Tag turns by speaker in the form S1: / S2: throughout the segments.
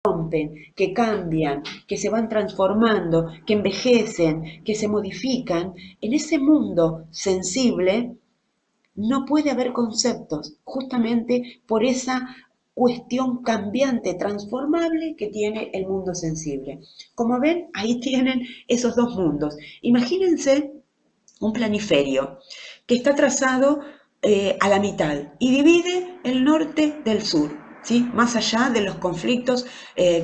S1: rompen, que cambian, que se van transformando, que envejecen, que se modifican, en ese mundo sensible no puede haber conceptos, justamente por esa cuestión cambiante, transformable que tiene el mundo sensible. Como ven, ahí tienen esos dos mundos. Imagínense un planiferio que está trazado a la mitad y divide el norte del sur, ¿sí? Más allá de los conflictos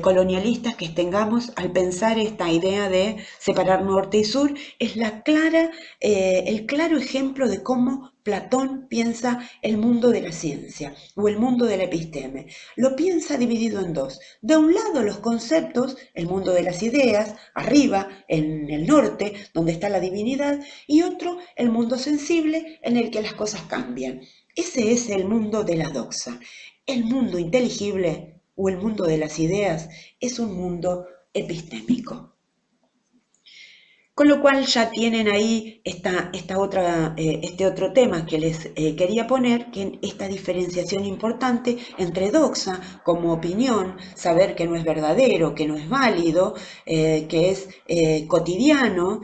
S1: colonialistas que tengamos al pensar esta idea de separar norte y sur, es el claro ejemplo de cómo Platón piensa el mundo de la ciencia o el mundo de la episteme. Lo piensa dividido en dos. De un lado los conceptos, el mundo de las ideas, arriba, en el norte, donde está la divinidad, y otro, el mundo sensible, en el que las cosas cambian. Ese es el mundo de la doxa. El mundo inteligible o el mundo de las ideas es un mundo epistémico. Con lo cual ya tienen ahí este otro tema que les quería poner, que esta diferenciación importante entre doxa como opinión, saber que no es verdadero, que no es válido, que es cotidiano,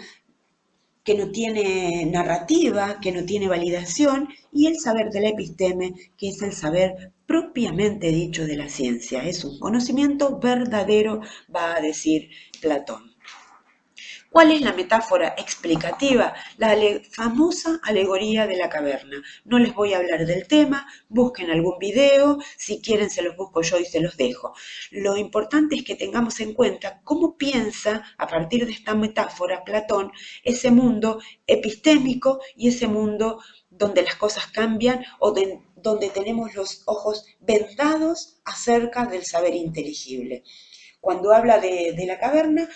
S1: que no tiene narrativa, que no tiene validación, y el saber de la episteme, que es el saber propiamente dicho de la ciencia. Es un conocimiento verdadero, va a decir Platón. ¿Cuál es la metáfora explicativa? La famosa alegoría de la caverna. No les voy a hablar del tema, busquen algún video, si quieren se los busco yo y se los dejo. Lo importante es que tengamos en cuenta cómo piensa, a partir de esta metáfora, Platón, ese mundo epistémico y ese mundo donde las cosas cambian o donde tenemos los ojos vendados acerca del saber inteligible. Cuando habla de la caverna,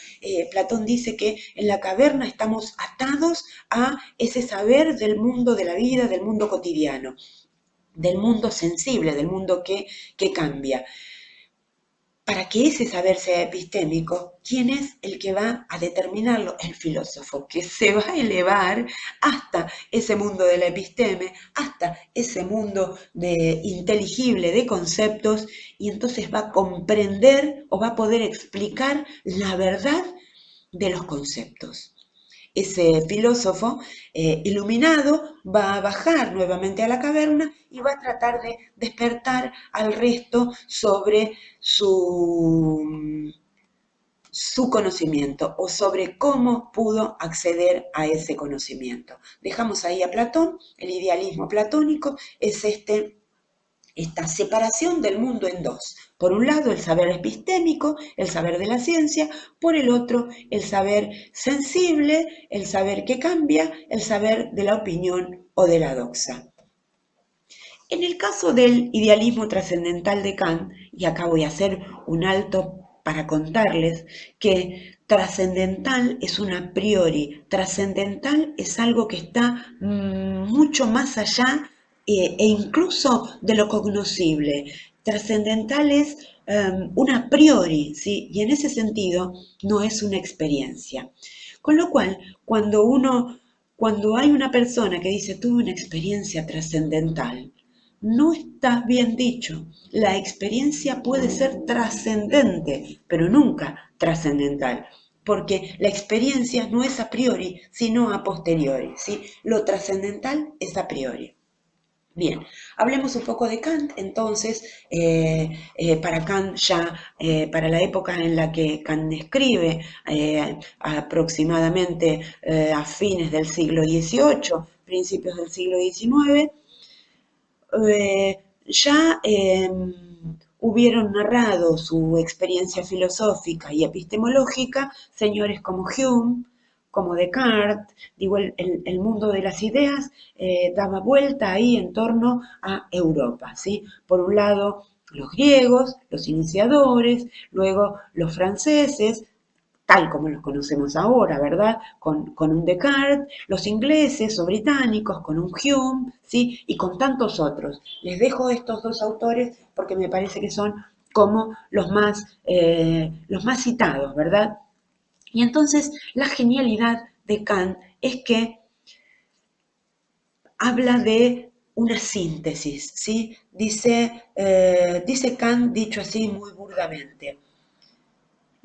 S1: Platón dice que en la caverna estamos atados a ese saber del mundo de la vida, del mundo cotidiano, del mundo sensible, del mundo que cambia. Para que ese saber sea epistémico, ¿quién es el que va a determinarlo? El filósofo, que se va a elevar hasta ese mundo de la episteme, hasta ese mundo inteligible de conceptos, y entonces va a comprender o va a poder explicar la verdad de los conceptos. Ese filósofo iluminado va a bajar nuevamente a la caverna y va a tratar de despertar al resto sobre su conocimiento o sobre cómo pudo acceder a ese conocimiento. Dejamos ahí a Platón, el idealismo platónico es esta separación del mundo en dos. Por un lado, el saber epistémico, el saber de la ciencia, por el otro, el saber sensible, el saber que cambia, el saber de la opinión o de la doxa. En el caso del idealismo trascendental de Kant, y acá voy a hacer un alto para contarles que trascendental es un a priori, trascendental es algo que está mucho más allá e incluso de lo cognoscible. Trascendental es un a priori, ¿sí? Y en ese sentido no es una experiencia. Con lo cual, cuando hay una persona que dice tuve una experiencia trascendental, no está bien dicho. La experiencia puede ser trascendente, pero nunca trascendental, porque la experiencia no es a priori, sino a posteriori, ¿sí? Lo trascendental es a priori. Bien, hablemos un poco de Kant. Entonces, para Kant ya, para la época en la que Kant escribe, aproximadamente a fines del siglo XVIII, principios del siglo XIX, ya hubieron narrado su experiencia filosófica y epistemológica señores como Hume, como Descartes. Digo, el mundo de las ideas daba vuelta ahí en torno a Europa, ¿sí? Por un lado, los griegos, los iniciadores, luego los franceses, tal como los conocemos ahora, ¿verdad? Con un Descartes, los ingleses o británicos, con un Hume, ¿sí? Y con tantos otros. Les dejo estos dos autores porque me parece que son como los más citados, ¿verdad? Y entonces la genialidad de Kant es que habla de una síntesis, ¿sí? Dice Kant, dicho así muy burdamente,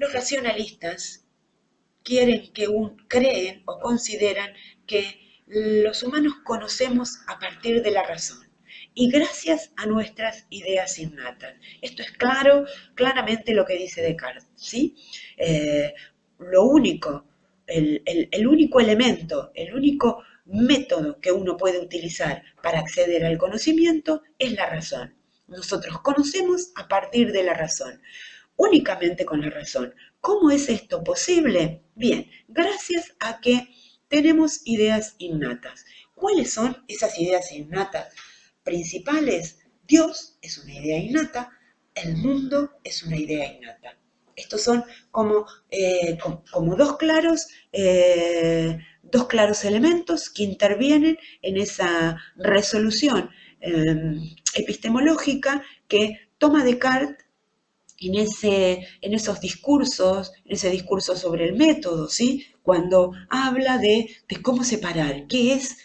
S1: Los racionalistas creen o consideran que los humanos conocemos a partir de la razón y gracias a nuestras ideas innatas. Esto es claramente lo que dice Descartes, ¿sí? Lo único, el único elemento, el único método que uno puede utilizar para acceder al conocimiento es la razón. Nosotros conocemos a partir de la razón, únicamente con la razón. ¿Cómo es esto posible? Bien, gracias a que tenemos ideas innatas. ¿Cuáles son esas ideas innatas principales? Dios es una idea innata, el mundo es una idea innata. Estos son como dos claros elementos que intervienen en esa resolución epistemológica que toma Descartes en esos discursos, en ese discurso sobre el método, ¿sí? Cuando habla de cómo separar, qué es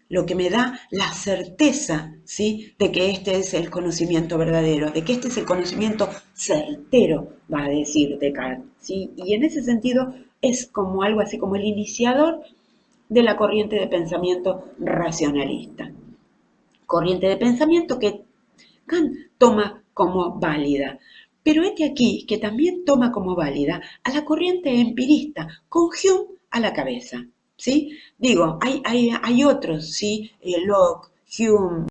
S1: lo que me da la certeza, ¿sí? De que este es el conocimiento verdadero, de que este es el conocimiento certero, va a decir Descartes, ¿sí? Y en ese sentido es como algo así como el iniciador de la corriente de pensamiento racionalista. Corriente de pensamiento que Kant toma como válida. Pero este aquí que también toma como válida a la corriente empirista, con Hume a la cabeza. ¿Sí? Digo, hay otros, ¿sí? Locke, Hume,